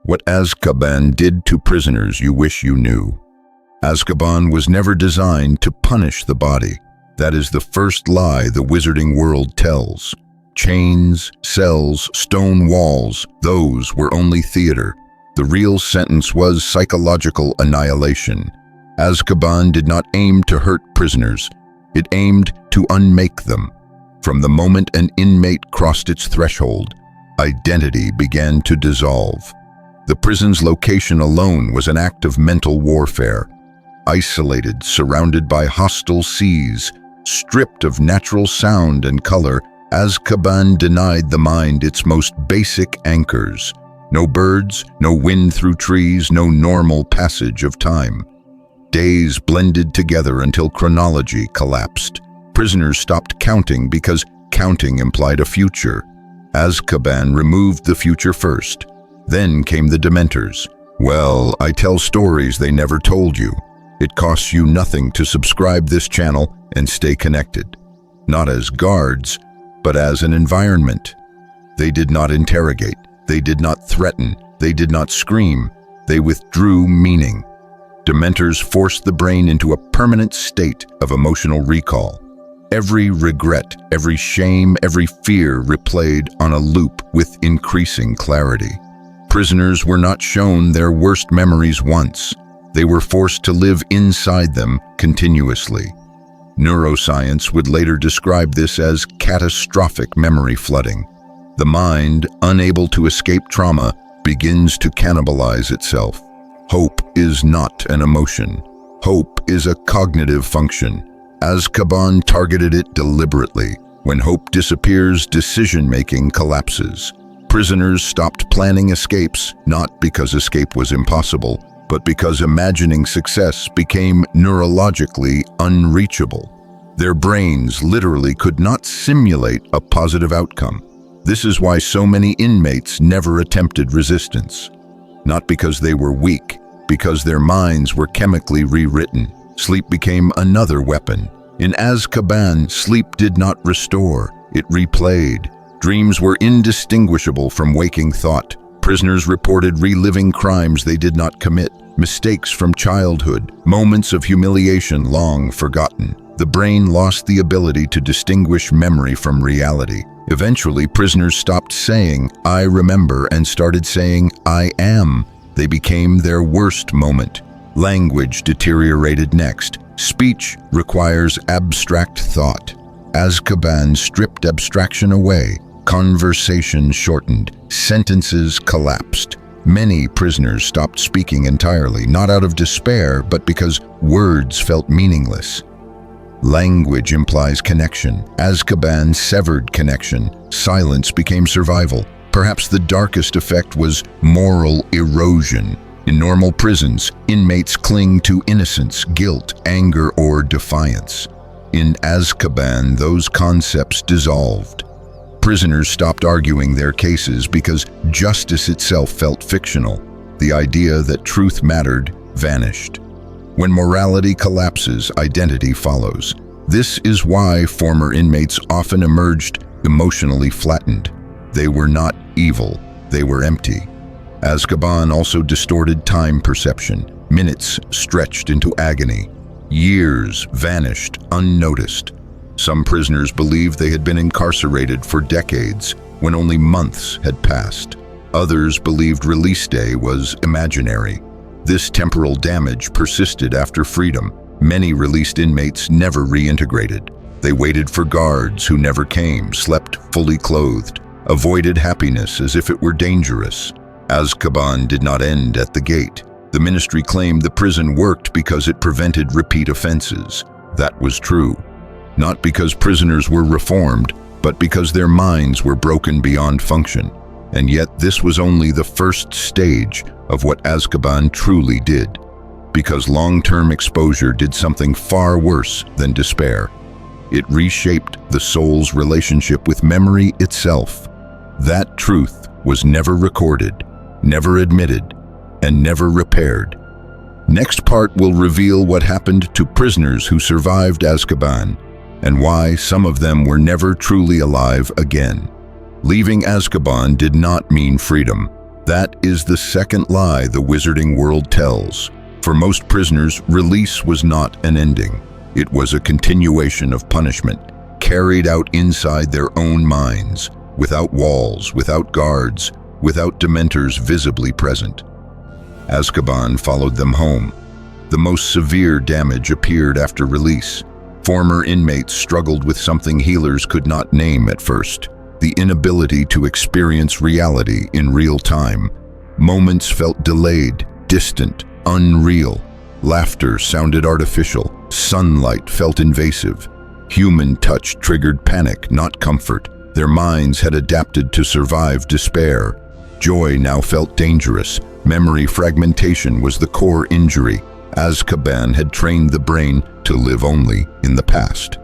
What Azkaban did to prisoners you wish you knew. Azkaban was never designed to punish the body. That is the first lie the wizarding world tells. Chains, cells, stone walls, those were only theater. The real sentence was psychological annihilation. Azkaban did not aim to hurt prisoners. It aimed to unmake them. From the moment an inmate crossed its threshold, identity began to dissolve. The prison's location alone was an act of mental warfare. Isolated, surrounded by hostile seas, stripped of natural sound and color, Azkaban denied the mind its most basic anchors. No birds, no wind through trees, no normal passage of time. Days blended together until chronology collapsed. Prisoners stopped counting because counting implied a future. Azkaban removed the future first. Then came the Dementors. Well, I tell stories they never told you. It costs you nothing to subscribe this channel and stay connected. Not as guards, but as an environment. They did not interrogate. They did not threaten. They did not scream. They withdrew meaning. Dementors forced the brain into a permanent state of emotional recall. Every regret, every shame, every fear replayed on a loop with increasing clarity. Prisoners were not shown their worst memories once. They were forced to live inside them continuously. Neuroscience would later describe this as catastrophic memory flooding. The mind, unable to escape trauma, begins to cannibalize itself. Hope is not an emotion. Hope is a cognitive function. Azkaban targeted it deliberately. When hope disappears, decision-making collapses. Prisoners stopped planning escapes, not because escape was impossible, but because imagining success became neurologically unreachable. Their brains literally could not simulate a positive outcome. This is why so many inmates never attempted resistance. Not because they were weak, because their minds were chemically rewritten. Sleep became another weapon. In Azkaban, sleep did not restore, it replayed. Dreams were indistinguishable from waking thought. Prisoners reported reliving crimes they did not commit, mistakes from childhood, moments of humiliation long forgotten. The brain lost the ability to distinguish memory from reality. Eventually, prisoners stopped saying, "I remember," and started saying, "I am." They became their worst moment. Language deteriorated next. Speech requires abstract thought. Azkaban stripped abstraction away. Conversation shortened. Sentences collapsed. Many prisoners stopped speaking entirely, not out of despair, but because words felt meaningless. Language implies connection. Azkaban severed connection. Silence became survival. Perhaps the darkest effect was moral erosion. In normal prisons, inmates cling to innocence, guilt, anger, or defiance. In Azkaban, those concepts dissolved. Prisoners stopped arguing their cases because justice itself felt fictional. The idea that truth mattered vanished. When morality collapses, identity follows. This is why former inmates often emerged emotionally flattened. They were not evil, they were empty. Azkaban also distorted time perception. Minutes stretched into agony. Years vanished unnoticed. Some prisoners believed they had been incarcerated for decades when only months had passed. Others believed release day was imaginary. This temporal damage persisted after freedom. Many released inmates never reintegrated. They waited for guards who never came, slept fully clothed, avoided happiness as if it were dangerous. Azkaban did not end at the gate. The ministry claimed the prison worked because it prevented repeat offenses. That was true. Not because prisoners were reformed, but because their minds were broken beyond function. And yet this was only the first stage of what Azkaban truly did. Because long-term exposure did something far worse than despair. It reshaped the soul's relationship with memory itself. That truth was never recorded, never admitted, and never repaired. Next part will reveal what happened to prisoners who survived Azkaban, and why some of them were never truly alive again. Leaving Azkaban did not mean freedom. That is the second lie the wizarding world tells. For most prisoners, release was not an ending. It was a continuation of punishment, carried out inside their own minds, without walls, without guards, without Dementors visibly present. Azkaban followed them home. The most severe damage appeared after release. Former inmates struggled with something healers could not name at first: the inability to experience reality in real time. Moments felt delayed, distant, unreal. Laughter sounded artificial. Sunlight felt invasive. Human touch triggered panic, not comfort. Their minds had adapted to survive despair. Joy now felt dangerous. Memory fragmentation was the core injury. Azkaban had trained the brain to live only in the past.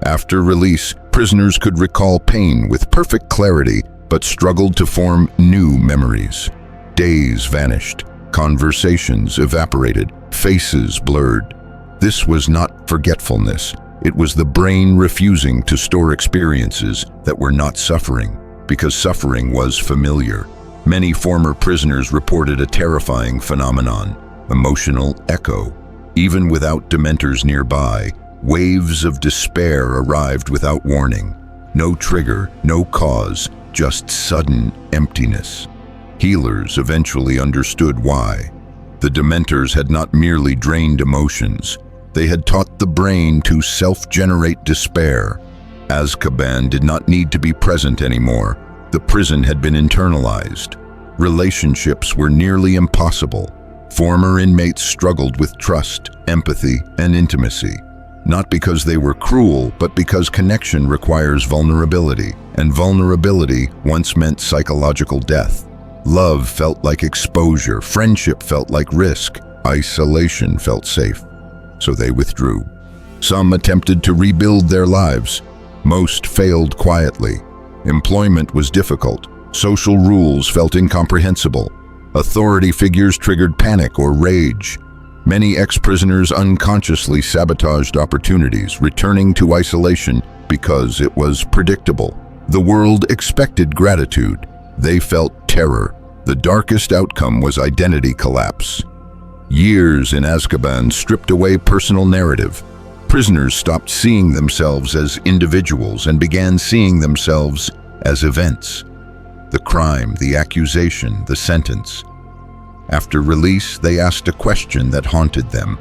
After release, prisoners could recall pain with perfect clarity, but struggled to form new memories. Days vanished. Conversations evaporated. Faces blurred. This was not forgetfulness. It was the brain refusing to store experiences that were not suffering, because suffering was familiar. Many former prisoners reported a terrifying phenomenon: emotional echo. Even without Dementors nearby, waves of despair arrived without warning. No trigger, no cause, just sudden emptiness. Healers eventually understood why. The Dementors had not merely drained emotions. They had taught the brain to self-generate despair. Azkaban did not need to be present anymore. The prison had been internalized. Relationships were nearly impossible. Former inmates struggled with trust, empathy, and intimacy. Not because they were cruel, but because connection requires vulnerability, and vulnerability once meant psychological death. Love felt like exposure, friendship felt like risk, isolation felt safe. So they withdrew. Some attempted to rebuild their lives. Most failed quietly. Employment was difficult. Social rules felt incomprehensible. Authority figures triggered panic or rage. Many ex-prisoners unconsciously sabotaged opportunities, returning to isolation because it was predictable. The world expected gratitude. They felt terror. The darkest outcome was identity collapse. Years in Azkaban stripped away personal narrative. Prisoners stopped seeing themselves as individuals and began seeing themselves as events. The crime, the accusation, the sentence. After release, they asked a question that haunted them.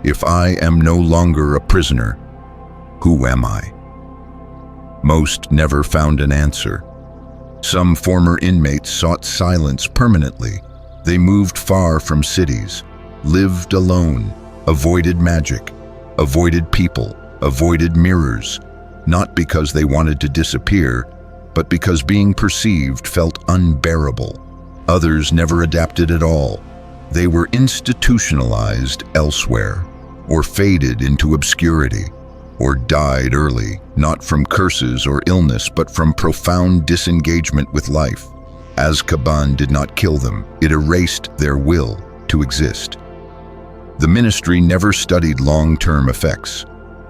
If I am no longer a prisoner, who am I? Most never found an answer. Some former inmates sought silence permanently. They moved far from cities, lived alone, avoided magic, avoided people, avoided mirrors, not because they wanted to disappear, but because being perceived felt unbearable. Others never adapted at all. They were institutionalized elsewhere, or faded into obscurity, or died early, not from curses or illness, but from profound disengagement with life. Azkaban did not kill them. It erased their will to exist. The ministry never studied long-term effects,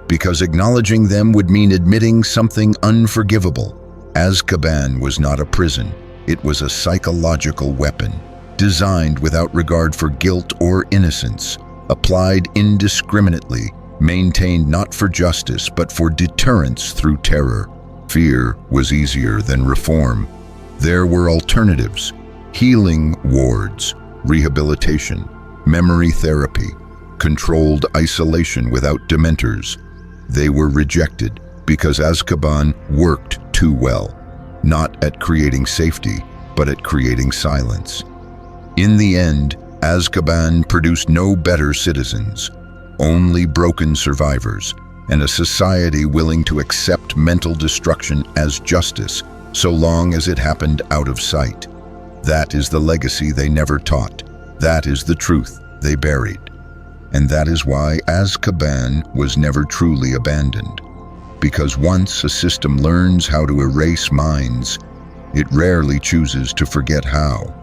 because acknowledging them would mean admitting something unforgivable. Azkaban was not a prison. It was a psychological weapon, designed without regard for guilt or innocence, applied indiscriminately, maintained not for justice but for deterrence through terror. Fear was easier than reform. There were alternatives: healing wards, rehabilitation, memory therapy, controlled isolation without Dementors. They were rejected because Azkaban worked too well, not at creating safety, but at creating silence. In the end, Azkaban produced no better citizens, only broken survivors, and a society willing to accept mental destruction as justice, so long as it happened out of sight. That is the legacy they never taught. That is the truth they buried. And that is why Azkaban was never truly abandoned. Because once a system learns how to erase minds, it rarely chooses to forget how.